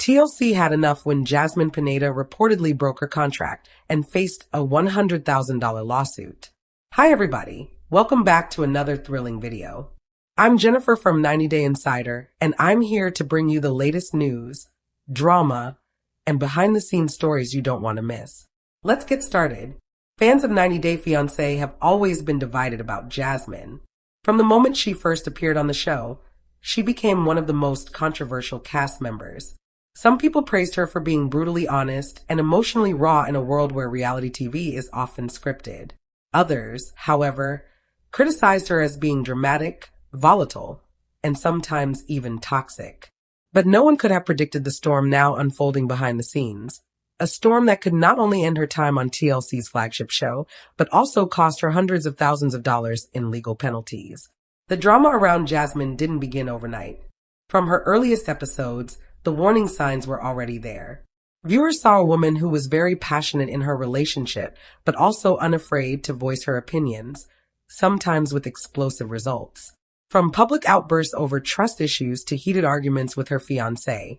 TLC had enough when Jasmine Pineda reportedly broke her contract and faced a $100,000 lawsuit. Hi everybody, welcome back to another thrilling video. I'm Jennifer from 90 Day Insider, and I'm here to bring you the latest news, drama, and behind-the-scenes stories you don't want to miss. Let's get started. Fans of 90 Day Fiancé have always been divided about Jasmine. From the moment she first appeared on the show, she became one of the most controversial cast members. Some people praised her for being brutally honest and emotionally raw in a world where reality TV is often scripted. Others, however, criticized her as being dramatic, volatile, and sometimes even toxic. But no one could have predicted the storm now unfolding behind the scenes. A storm that could not only end her time on TLC's flagship show, but also cost her hundreds of thousands of dollars in legal penalties. The drama around Jasmine didn't begin overnight. From her earliest episodes, the warning signs were already there. Viewers saw a woman who was very passionate in her relationship, but also unafraid to voice her opinions, sometimes with explosive results. From public outbursts over trust issues to heated arguments with her fiancé,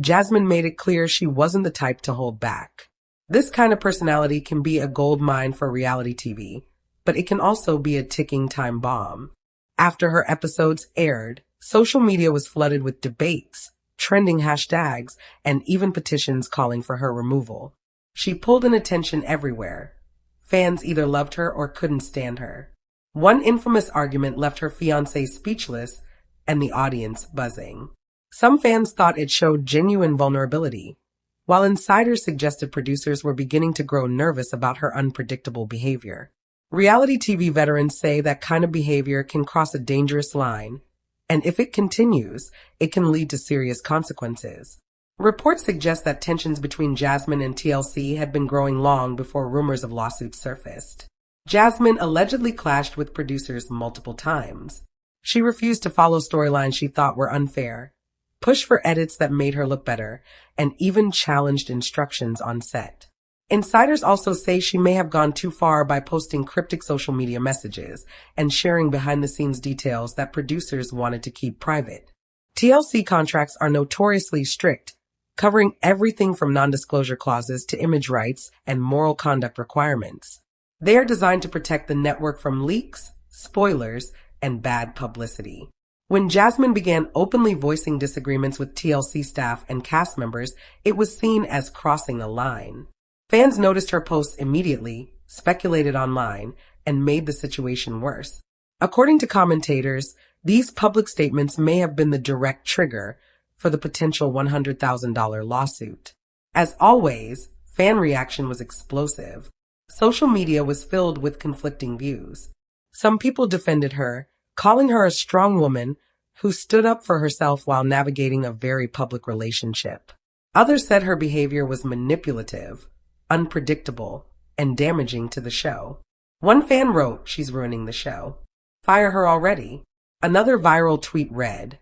Jasmine made it clear she wasn't the type to hold back. This kind of personality can be a gold mine for reality TV, but it can also be a ticking time bomb. After her episodes aired, social media was flooded with debates, trending hashtags, and even petitions calling for her removal. She pulled in attention everywhere. Fans either loved her or couldn't stand her. One infamous argument left her fiancé speechless and the audience buzzing. Some fans thought it showed genuine vulnerability, while insiders suggested producers were beginning to grow nervous about her unpredictable behavior. Reality TV veterans say that kind of behavior can cross a dangerous line, and if it continues, it can lead to serious consequences. Reports suggest that tensions between Jasmine and TLC had been growing long before rumors of lawsuits surfaced. Jasmine allegedly clashed with producers multiple times. She refused to follow storylines she thought were unfair, pushed for edits that made her look better, and even challenged instructions on set. Insiders also say she may have gone too far by posting cryptic social media messages and sharing behind-the-scenes details that producers wanted to keep private. TLC contracts are notoriously strict, covering everything from non-disclosure clauses to image rights and moral conduct requirements. They are designed to protect the network from leaks, spoilers, and bad publicity. When Jasmine began openly voicing disagreements with TLC staff and cast members, it was seen as crossing a line. Fans noticed her posts immediately, speculated online, and made the situation worse. According to commentators, these public statements may have been the direct trigger for the potential $100,000 lawsuit. As always, fan reaction was explosive. Social media was filled with conflicting views. Some people defended her, calling her a strong woman who stood up for herself while navigating a very public relationship. Others said her behavior was manipulative, unpredictable, and damaging to the show. One fan wrote, "She's ruining the show. Fire her already." Another viral tweet read,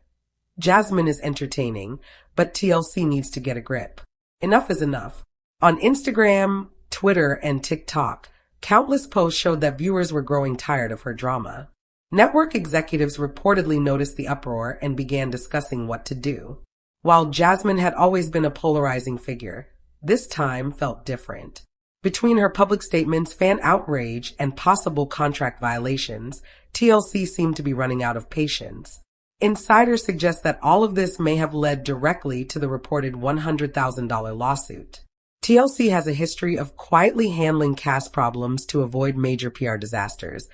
"Jasmine is entertaining, but TLC needs to get a grip. Enough is enough." On Instagram, Twitter, and TikTok, countless posts showed that viewers were growing tired of her drama. Network executives reportedly noticed the uproar and began discussing what to do. While Jasmine had always been a polarizing figure, this time felt different. Between her public statements, fan outrage, and possible contract violations, TLC seemed to be running out of patience. Insiders suggest that all of this may have led directly to the reported $100,000 lawsuit. TLC has a history of quietly handling cast problems to avoid major PR disasters,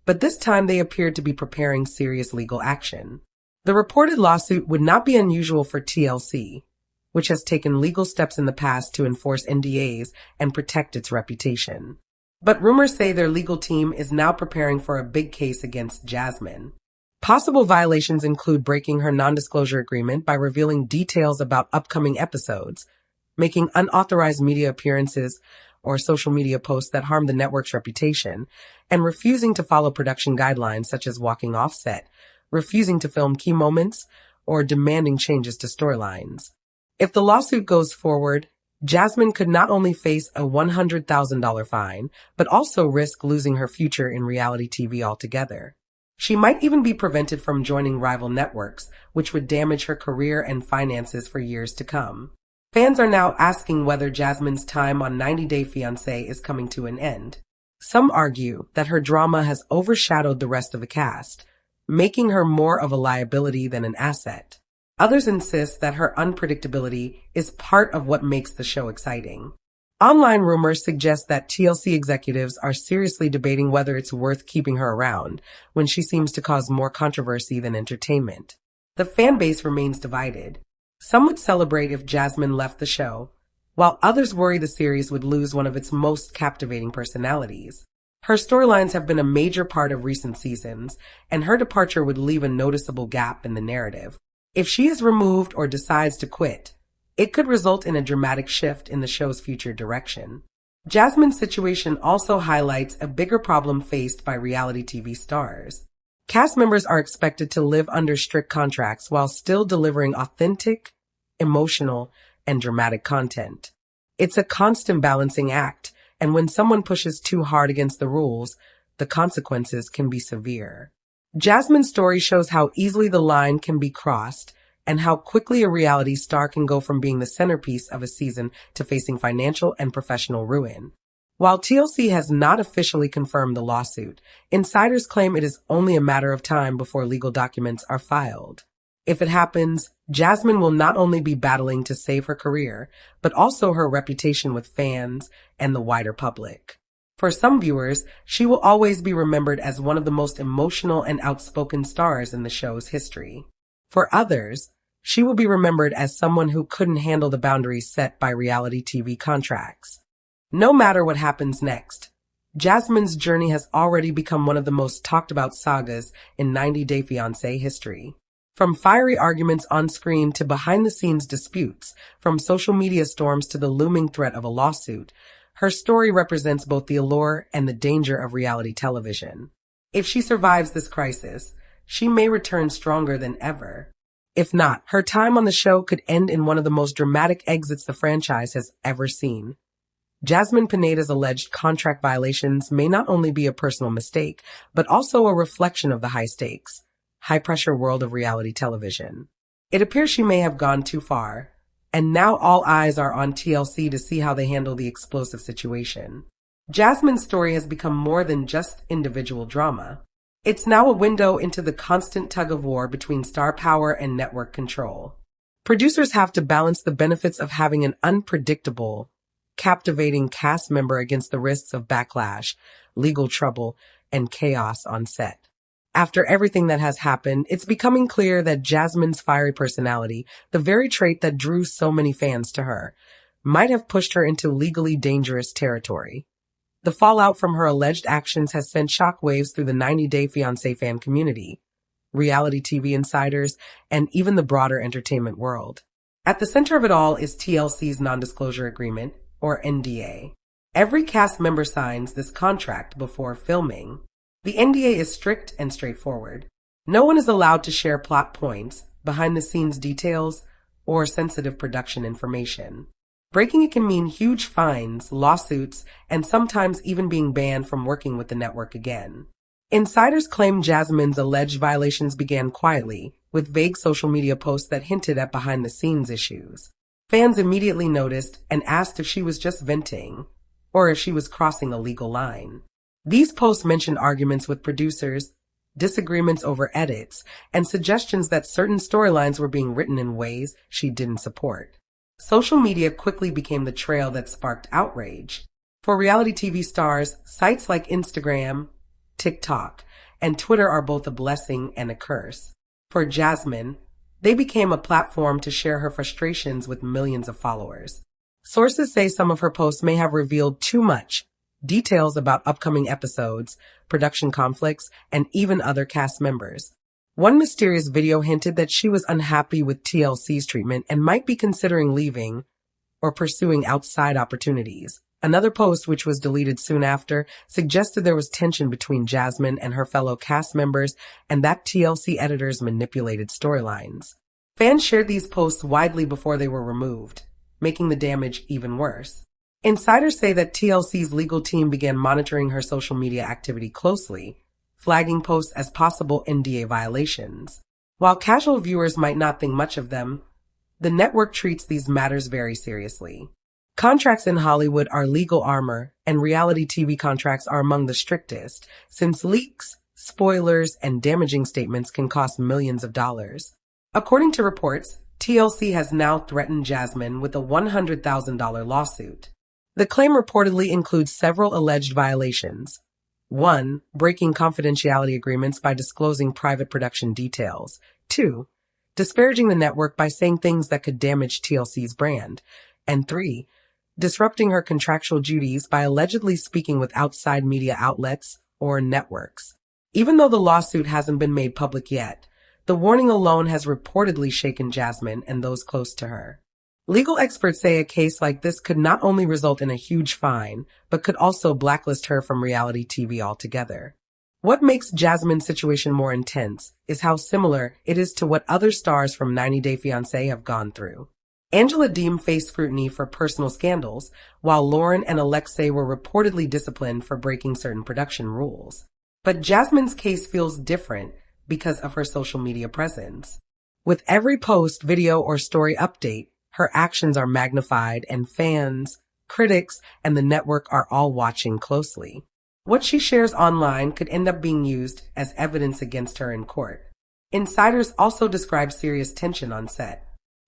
but this time they appeared to be preparing serious legal action. The reported lawsuit would not be unusual for TLC, which has taken legal steps in the past to enforce NDAs and protect its reputation. But rumors say their legal team is now preparing for a big case against Jasmine. Possible violations include breaking her non-disclosure agreement by revealing details about upcoming episodes, making unauthorized media appearances or social media posts that harm the network's reputation, and refusing to follow production guidelines such as walking off set, refusing to film key moments, or demanding changes to storylines. If the lawsuit goes forward, Jasmine could not only face a $100,000 fine, but also risk losing her future in reality TV altogether. She might even be prevented from joining rival networks, which would damage her career and finances for years to come. Fans are now asking whether Jasmine's time on 90 Day Fiancé is coming to an end. Some argue that her drama has overshadowed the rest of the cast, making her more of a liability than an asset. Others insist that her unpredictability is part of what makes the show exciting. Online rumors suggest that TLC executives are seriously debating whether it's worth keeping her around, when she seems to cause more controversy than entertainment. The fan base remains divided. Some would celebrate if Jasmine left the show, while others worry the series would lose one of its most captivating personalities. Her storylines have been a major part of recent seasons, and her departure would leave a noticeable gap in the narrative. If she is removed or decides to quit, it could result in a dramatic shift in the show's future direction. Jasmine's situation also highlights a bigger problem faced by reality TV stars. Cast members are expected to live under strict contracts while still delivering authentic, emotional, and dramatic content. It's a constant balancing act, and when someone pushes too hard against the rules, the consequences can be severe. Jasmine's story shows how easily the line can be crossed and how quickly a reality star can go from being the centerpiece of a season to facing financial and professional ruin. While TLC has not officially confirmed the lawsuit, insiders claim it is only a matter of time before legal documents are filed. If it happens, Jasmine will not only be battling to save her career, but also her reputation with fans and the wider public. For some viewers, she will always be remembered as one of the most emotional and outspoken stars in the show's history. For others, she will be remembered as someone who couldn't handle the boundaries set by reality TV contracts. No matter what happens next, Jasmine's journey has already become one of the most talked about sagas in 90 Day Fiancé history. From fiery arguments on screen to behind-the-scenes disputes, from social media storms to the looming threat of a lawsuit, her story represents both the allure and the danger of reality television. If she survives this crisis, she may return stronger than ever. If not, her time on the show could end in one of the most dramatic exits the franchise has ever seen. Jasmine Pineda's alleged contract violations may not only be a personal mistake, but also a reflection of the high-stakes, high-pressure world of reality television. It appears she may have gone too far, and now all eyes are on TLC to see how they handle the explosive situation. Jasmine's story has become more than just individual drama. It's now a window into the constant tug-of-war between star power and network control. Producers have to balance the benefits of having an unpredictable, captivating cast member against the risks of backlash, legal trouble, and chaos on set. After everything that has happened, it's becoming clear that Jasmine's fiery personality, the very trait that drew so many fans to her, might have pushed her into legally dangerous territory. The fallout from her alleged actions has sent shockwaves through the 90 Day Fiancé fan community, reality TV insiders, and even the broader entertainment world. At the center of it all is TLC's non-disclosure agreement, or NDA. Every cast member signs this contract before filming. The NDA is strict and straightforward. No one is allowed to share plot points, behind-the-scenes details, or sensitive production information. Breaking it can mean huge fines, lawsuits, and sometimes even being banned from working with the network again. Insiders claim Jasmine's alleged violations began quietly, with vague social media posts that hinted at behind-the-scenes issues. Fans immediately noticed and asked if she was just venting, or if she was crossing a legal line. These posts mentioned arguments with producers, disagreements over edits, and suggestions that certain storylines were being written in ways she didn't support. Social media quickly became the trail that sparked outrage. For reality TV stars, sites like Instagram, TikTok, and Twitter are both a blessing and a curse. For Jasmine, they became a platform to share her frustrations with millions of followers. Sources say some of her posts may have revealed too much, details about upcoming episodes, production conflicts, and even other cast members. One mysterious video hinted that she was unhappy with TLC's treatment and might be considering leaving or pursuing outside opportunities. Another post, which was deleted soon after, suggested there was tension between Jasmine and her fellow cast members and that TLC editors manipulated storylines. Fans shared these posts widely before they were removed, making the damage even worse. Insiders say that TLC's legal team began monitoring her social media activity closely, flagging posts as possible NDA violations. While casual viewers might not think much of them, the network treats these matters very seriously. Contracts in Hollywood are legal armor, and reality TV contracts are among the strictest, since leaks, spoilers, and damaging statements can cost millions of dollars. According to reports, TLC has now threatened Jasmine with a $100,000 lawsuit. The claim reportedly includes several alleged violations. 1. Breaking confidentiality agreements by disclosing private production details. 2. Disparaging the network by saying things that could damage TLC's brand. And 3. Disrupting her contractual duties by allegedly speaking with outside media outlets or networks. Even though the lawsuit hasn't been made public yet, the warning alone has reportedly shaken Jasmine and those close to her. Legal experts say a case like this could not only result in a huge fine, but could also blacklist her from reality TV altogether. What makes Jasmine's situation more intense is how similar it is to what other stars from 90 Day Fiancé have gone through. Angela Deem faced scrutiny for personal scandals, while Lauren and Alexei were reportedly disciplined for breaking certain production rules. But Jasmine's case feels different because of her social media presence. With every post, video, or story update, her actions are magnified, and fans, critics, and the network are all watching closely. What she shares online could end up being used as evidence against her in court. Insiders also describe serious tension on set.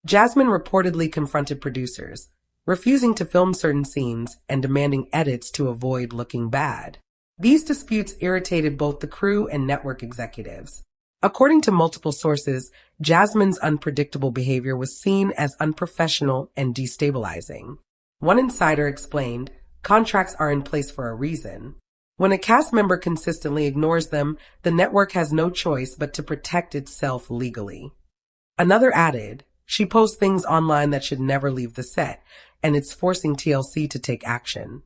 Jasmine reportedly confronted producers, refusing to film certain scenes and demanding edits to avoid looking bad. These disputes irritated both the crew and network executives. According to multiple sources, Jasmine's unpredictable behavior was seen as unprofessional and destabilizing. One insider explained, "Contracts are in place for a reason. When a cast member consistently ignores them, the network has no choice but to protect itself legally." Another added, "She posts things online that should never leave the set, and it's forcing TLC to take action."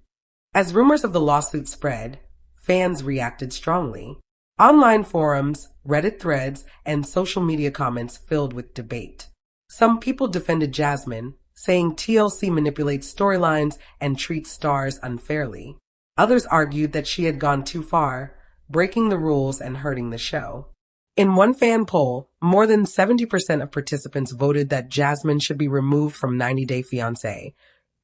As rumors of the lawsuit spread, fans reacted strongly. Online forums, Reddit threads, and social media comments filled with debate. Some people defended Jasmine, saying TLC manipulates storylines and treats stars unfairly. Others argued that she had gone too far, breaking the rules and hurting the show. In one fan poll, more than 70% of participants voted that Jasmine should be removed from 90 Day Fiancé,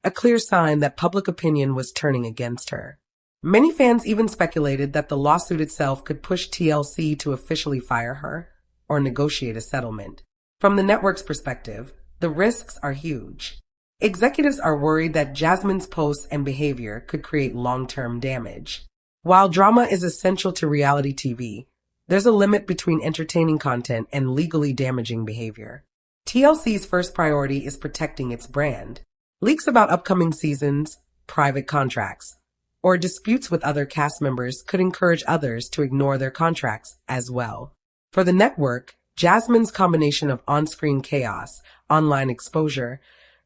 a clear sign that public opinion was turning against her. Many fans even speculated that the lawsuit itself could push TLC to officially fire her or negotiate a settlement. From the network's perspective, the risks are huge. Executives are worried that Jasmine's posts and behavior could create long-term damage. While drama is essential to reality TV, there's a limit between entertaining content and legally damaging behavior. TLC's first priority is protecting its brand. Leaks about upcoming seasons, private contracts, or disputes with other cast members could encourage others to ignore their contracts as well. For the network, Jasmine's combination of on-screen chaos, online exposure,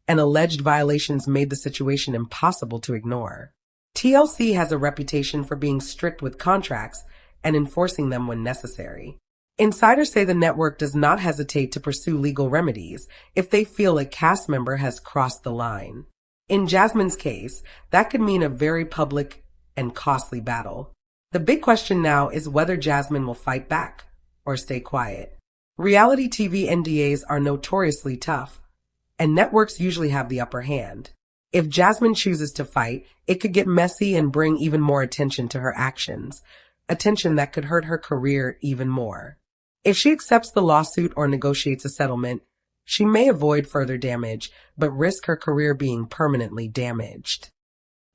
and alleged violations made the situation impossible to ignore. TLC has a reputation for being strict with contracts and enforcing them when necessary. Insiders say the network does not hesitate to pursue legal remedies if they feel a cast member has crossed the line. In Jasmine's case, that could mean a very public and costly battle. The big question now is whether Jasmine will fight back or stay quiet. Reality TV NDAs are notoriously tough, and networks usually have the upper hand. If Jasmine chooses to fight, it could get messy and bring even more attention to her actions, attention that could hurt her career even more. If she accepts the lawsuit or negotiates a settlement, she may avoid further damage, but risk her career being permanently damaged.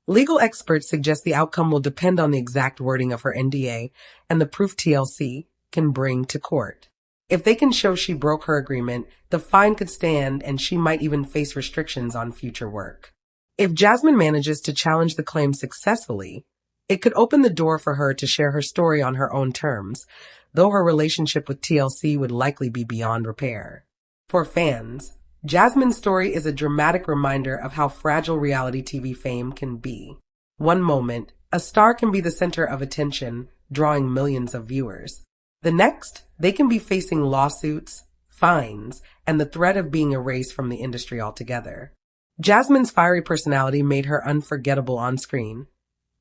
Legal experts suggest the outcome will depend on the exact wording of her NDA and the proof TLC can bring to court. If they can show she broke her agreement, the fine could stand and she might even face restrictions on future work. If Jasmine manages to challenge the claim successfully, it could open the door for her to share her story on her own terms, though her relationship with TLC would likely be beyond repair. For fans, Jasmine's story is a dramatic reminder of how fragile reality TV fame can be. One moment, a star can be the center of attention, drawing millions of viewers. The next, they can be facing lawsuits, fines, and the threat of being erased from the industry altogether. Jasmine's fiery personality made her unforgettable on screen,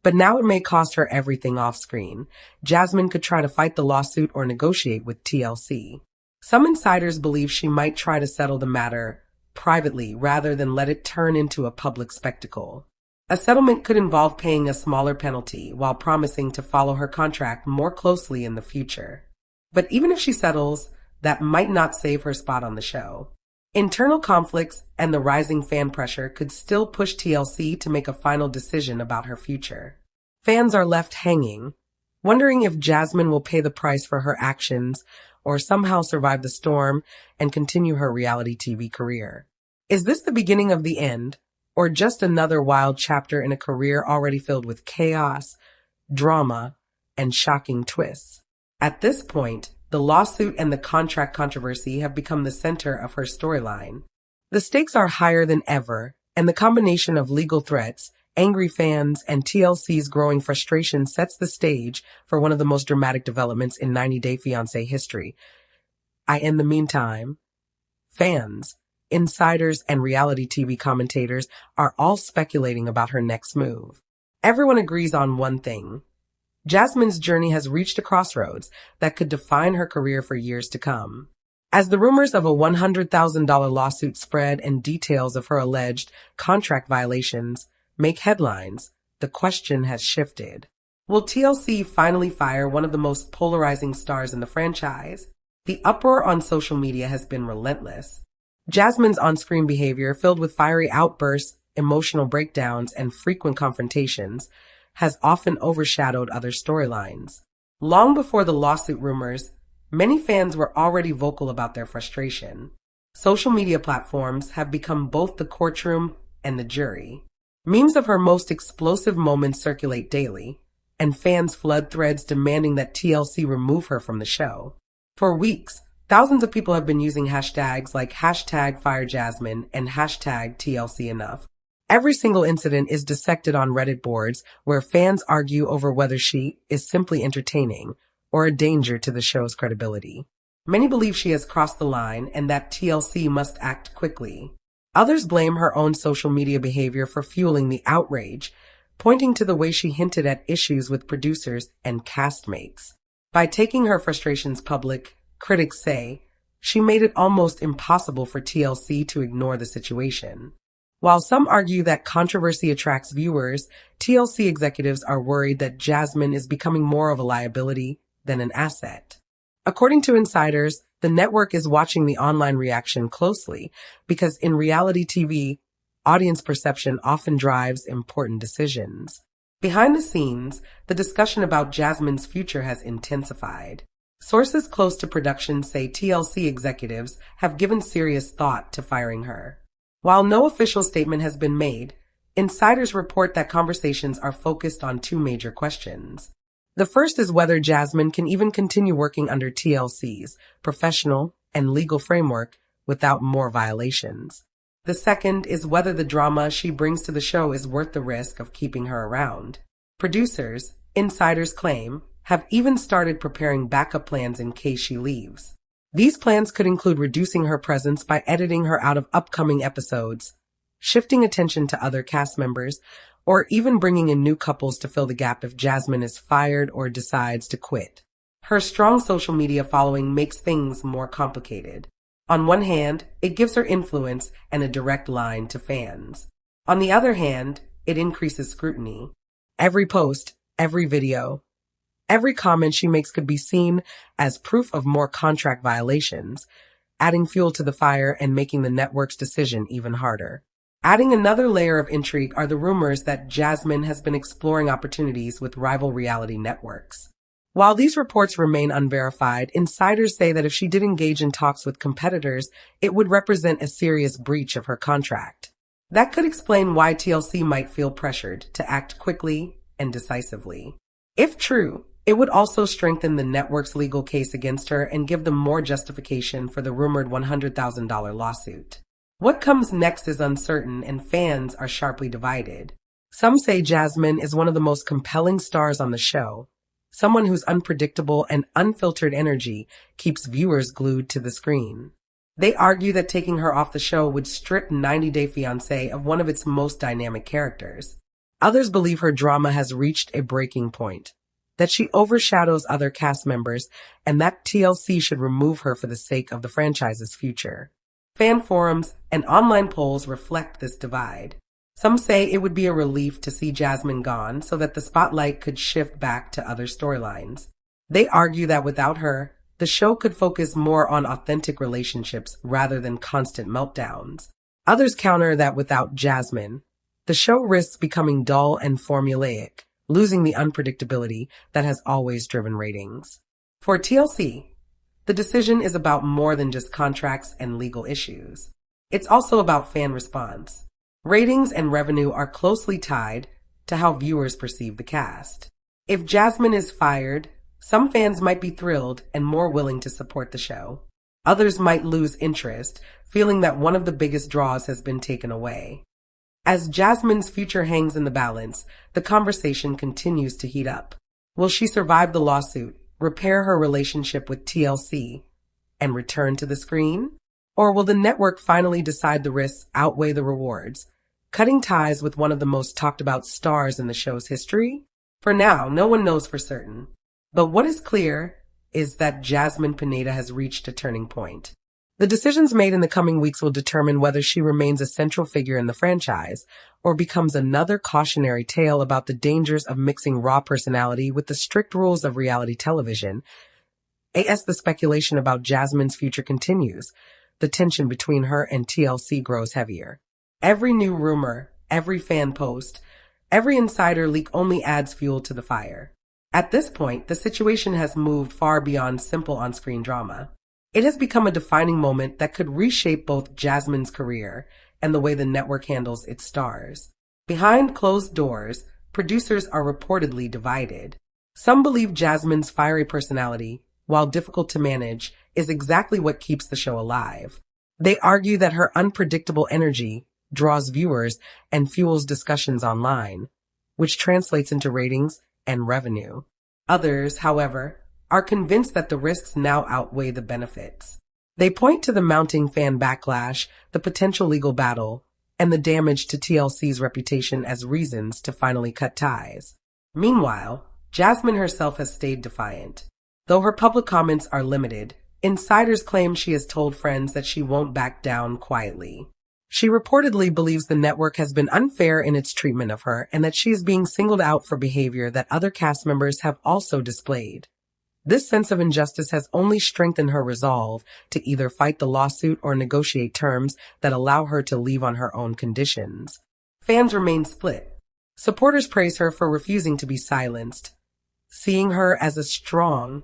But now it may cost her everything off screen. Jasmine could try to fight the lawsuit or negotiate with TLC. Some insiders believe she might try to settle the matter privately rather than let it turn into a public spectacle. A settlement could involve paying a smaller penalty while promising to follow her contract more closely in the future. But even if she settles, that might not save her spot on the show. Internal conflicts and the rising fan pressure could still push TLC to make a final decision about her future. Fans are left hanging, wondering if Jasmine will pay the price for her actions or somehow survive the storm and continue her reality TV career. Is this the beginning of the end, or just another wild chapter in a career already filled with chaos, drama, and shocking twists? At this point, the lawsuit and the contract controversy have become the center of her storyline. The stakes are higher than ever, and the combination of legal threats, angry fans, and TLC's growing frustration sets the stage for one of the most dramatic developments in 90 Day Fiancé history. In the meantime, fans, insiders, and reality TV commentators are all speculating about her next move. Everyone agrees on one thing. Jasmine's journey has reached a crossroads that could define her career for years to come. As the rumors of a $100,000 lawsuit spread and details of her alleged contract violations make headlines, the question has shifted. Will TLC finally fire one of the most polarizing stars in the franchise? The uproar on social media has been relentless. Jasmine's on-screen behavior, filled with fiery outbursts, emotional breakdowns, and frequent confrontations, has often overshadowed other storylines. Long before the lawsuit rumors, many fans were already vocal about their frustration. Social media platforms have become both the courtroom and the jury. Memes of her most explosive moments circulate daily, and fans flood threads demanding that TLC remove her from the show. For weeks, thousands of people have been using hashtags like #FireJasmine and #TLCEnough. Every single incident is dissected on Reddit boards where fans argue over whether she is simply entertaining or a danger to the show's credibility. Many believe she has crossed the line and that TLC must act quickly. Others blame her own social media behavior for fueling the outrage, pointing to the way she hinted at issues with producers and castmates. By taking her frustrations public, critics say, she made it almost impossible for TLC to ignore the situation. While some argue that controversy attracts viewers, TLC executives are worried that Jasmine is becoming more of a liability than an asset. According to insiders, the network is watching the online reaction closely because in reality TV, audience perception often drives important decisions. Behind the scenes, the discussion about Jasmine's future has intensified. Sources close to production say TLC executives have given serious thought to firing her. While no official statement has been made, insiders report that conversations are focused on two major questions. The first is whether Jasmine can even continue working under TLC's professional and legal framework without more violations. The second is whether the drama she brings to the show is worth the risk of keeping her around. Producers, insiders claim, have even started preparing backup plans in case she leaves. These plans could include reducing her presence by editing her out of upcoming episodes, shifting attention to other cast members, or even bringing in new couples to fill the gap if Jasmine is fired or decides to quit. Her strong social media following makes things more complicated. On one hand, it gives her influence and a direct line to fans. On the other hand, it increases scrutiny. Every post, every video, every comment she makes could be seen as proof of more contract violations, adding fuel to the fire and making the network's decision even harder. Adding another layer of intrigue are the rumors that Jasmine has been exploring opportunities with rival reality networks. While these reports remain unverified, insiders say that if she did engage in talks with competitors, it would represent a serious breach of her contract. That could explain why TLC might feel pressured to act quickly and decisively. If true, it would also strengthen the network's legal case against her and give them more justification for the rumored $100,000 lawsuit. What comes next is uncertain and fans are sharply divided. Some say Jasmine is one of the most compelling stars on the show, someone whose unpredictable and unfiltered energy keeps viewers glued to the screen. They argue that taking her off the show would strip 90 Day Fiancé of one of its most dynamic characters. Others believe her drama has reached a breaking point, that she overshadows other cast members, and that TLC should remove her for the sake of the franchise's future. Fan forums and online polls reflect this divide. Some say it would be a relief to see Jasmine gone so that the spotlight could shift back to other storylines. They argue that without her, the show could focus more on authentic relationships rather than constant meltdowns. Others counter that without Jasmine, the show risks becoming dull and formulaic, losing the unpredictability that has always driven ratings. For TLC, the decision is about more than just contracts and legal issues. It's also about fan response. Ratings and revenue are closely tied to how viewers perceive the cast. If Jasmine is fired, some fans might be thrilled and more willing to support the show. Others might lose interest, feeling that one of the biggest draws has been taken away. As Jasmine's future hangs in the balance, the conversation continues to heat up. Will she survive the lawsuit, repair her relationship with TLC, and return to the screen? Or will the network finally decide the risks outweigh the rewards, cutting ties with one of the most talked about stars in the show's history? For now, no one knows for certain. But what is clear is that Jasmine Pineda has reached a turning point. The decisions made in the coming weeks will determine whether she remains a central figure in the franchise or becomes another cautionary tale about the dangers of mixing raw personality with the strict rules of reality television. As the speculation about Jasmine's future continues, the tension between her and TLC grows heavier. Every new rumor, every fan post, every insider leak only adds fuel to the fire. At this point, the situation has moved far beyond simple on-screen drama. It has become a defining moment that could reshape both Jasmine's career and the way the network handles its stars. Behind closed doors, producers are reportedly divided. Some believe Jasmine's fiery personality, while difficult to manage, is exactly what keeps the show alive. They argue that her unpredictable energy draws viewers and fuels discussions online, which translates into ratings and revenue. Others, however, are convinced that the risks now outweigh the benefits. They point to the mounting fan backlash, the potential legal battle, and the damage to TLC's reputation as reasons to finally cut ties. Meanwhile, Jasmine herself has stayed defiant. Though her public comments are limited, insiders claim she has told friends that she won't back down quietly. She reportedly believes the network has been unfair in its treatment of her and that she is being singled out for behavior that other cast members have also displayed. This sense of injustice has only strengthened her resolve to either fight the lawsuit or negotiate terms that allow her to leave on her own conditions. Fans remain split. Supporters praise her for refusing to be silenced, seeing her as a strong,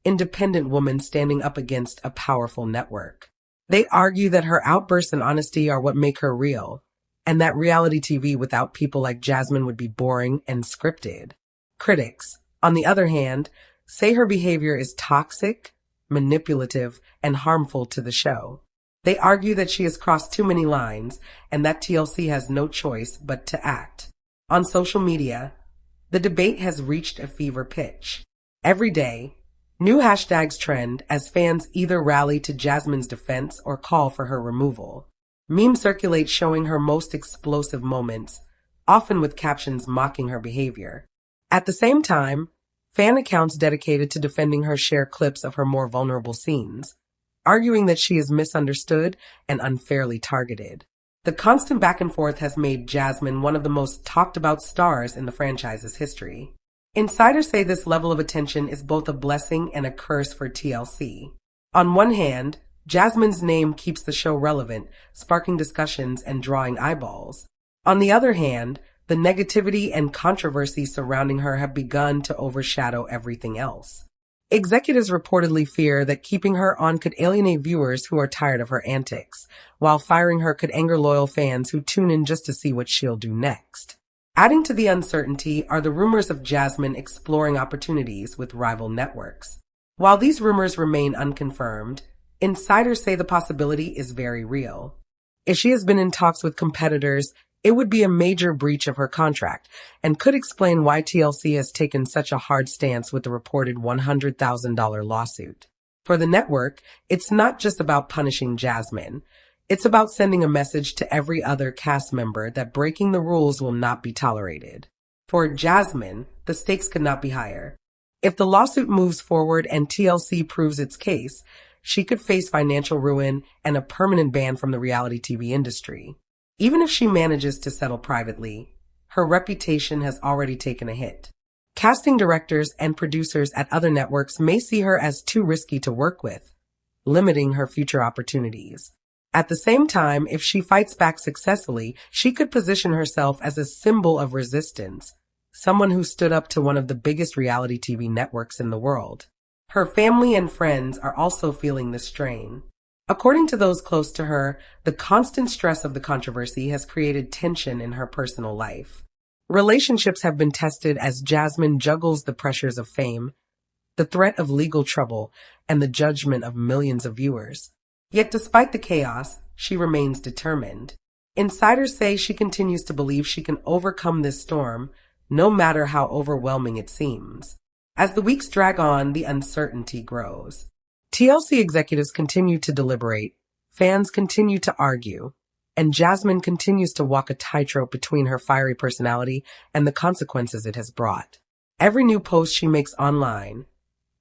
independent woman standing up against a powerful network. They argue that her outbursts and honesty are what make her real, and that reality TV without people like Jasmine would be boring and scripted. Critics, on the other hand, say her behavior is toxic, manipulative, and harmful to the show. They argue that she has crossed too many lines and that TLC has no choice but to act. On social media, the debate has reached a fever pitch. Every day, new hashtags trend as fans either rally to Jasmine's defense or call for her removal. Memes circulate showing her most explosive moments, often with captions mocking her behavior. At the same time, fan accounts dedicated to defending her share clips of her more vulnerable scenes, arguing that she is misunderstood and unfairly targeted. The constant back and forth has made Jasmine one of the most talked about stars in the franchise's history. Insiders say this level of attention is both a blessing and a curse for TLC. On one hand, Jasmine's name keeps the show relevant, sparking discussions and drawing eyeballs. On the other hand, the negativity and controversy surrounding her have begun to overshadow everything else. Executives reportedly fear that keeping her on could alienate viewers who are tired of her antics, while firing her could anger loyal fans who tune in just to see what she'll do next. Adding to the uncertainty are the rumors of Jasmine exploring opportunities with rival networks. While these rumors remain unconfirmed, insiders say the possibility is very real. If she has been in talks with competitors, it would be a major breach of her contract and could explain why TLC has taken such a hard stance with the reported $100,000 lawsuit. For the network, it's not just about punishing Jasmine. It's about sending a message to every other cast member that breaking the rules will not be tolerated. For Jasmine, the stakes could not be higher. If the lawsuit moves forward and TLC proves its case, she could face financial ruin and a permanent ban from the reality TV industry. Even if she manages to settle privately, her reputation has already taken a hit. Casting directors and producers at other networks may see her as too risky to work with, limiting her future opportunities. At the same time, if she fights back successfully, she could position herself as a symbol of resistance, someone who stood up to one of the biggest reality TV networks in the world. Her family and friends are also feeling the strain. According to those close to her, the constant stress of the controversy has created tension in her personal life. Relationships have been tested as Jasmine juggles the pressures of fame, the threat of legal trouble, and the judgment of millions of viewers. Yet despite the chaos, she remains determined. Insiders say she continues to believe she can overcome this storm, no matter how overwhelming it seems. As the weeks drag on, the uncertainty grows. TLC executives continue to deliberate, fans continue to argue, and Jasmine continues to walk a tightrope between her fiery personality and the consequences it has brought. Every new post she makes online,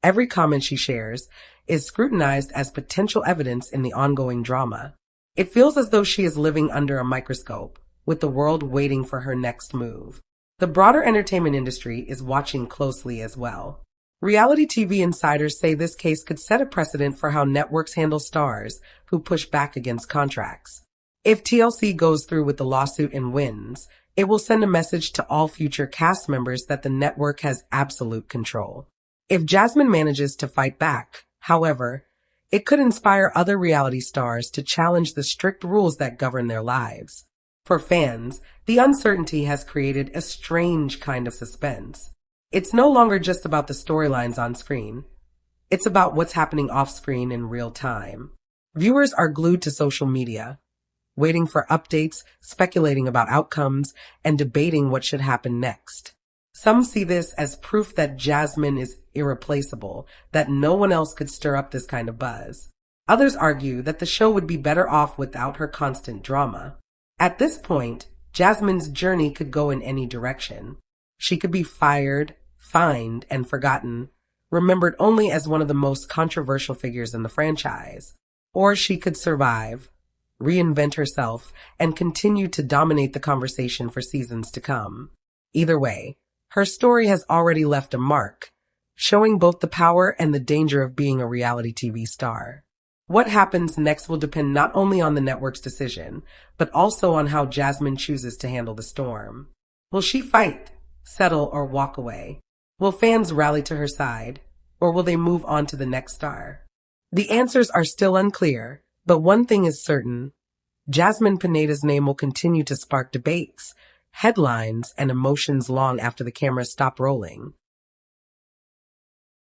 every comment she shares, is scrutinized as potential evidence in the ongoing drama. It feels as though she is living under a microscope, with the world waiting for her next move. The broader entertainment industry is watching closely as well. Reality TV insiders say this case could set a precedent for how networks handle stars who push back against contracts. If TLC goes through with the lawsuit and wins, it will send a message to all future cast members that the network has absolute control. If Jasmine manages to fight back, however, it could inspire other reality stars to challenge the strict rules that govern their lives. For fans, the uncertainty has created a strange kind of suspense. It's no longer just about the storylines on screen. It's about what's happening off screen in real time. Viewers are glued to social media, waiting for updates, speculating about outcomes, and debating what should happen next. Some see this as proof that Jasmine is irreplaceable, that no one else could stir up this kind of buzz. Others argue that the show would be better off without her constant drama. At this point, Jasmine's journey could go in any direction. She could be fired, fined, and forgotten, remembered only as one of the most controversial figures in the franchise. Or she could survive, reinvent herself, and continue to dominate the conversation for seasons to come. Either way, her story has already left a mark, showing both the power and the danger of being a reality TV star. What happens next will depend not only on the network's decision, but also on how Jasmine chooses to handle the storm. Will she fight, settle, or walk away? Will fans rally to her side, or will they move on to the next star? The answers are still unclear, but one thing is certain. Jasmine Pineda's name will continue to spark debates, headlines, and emotions long after the cameras stop rolling.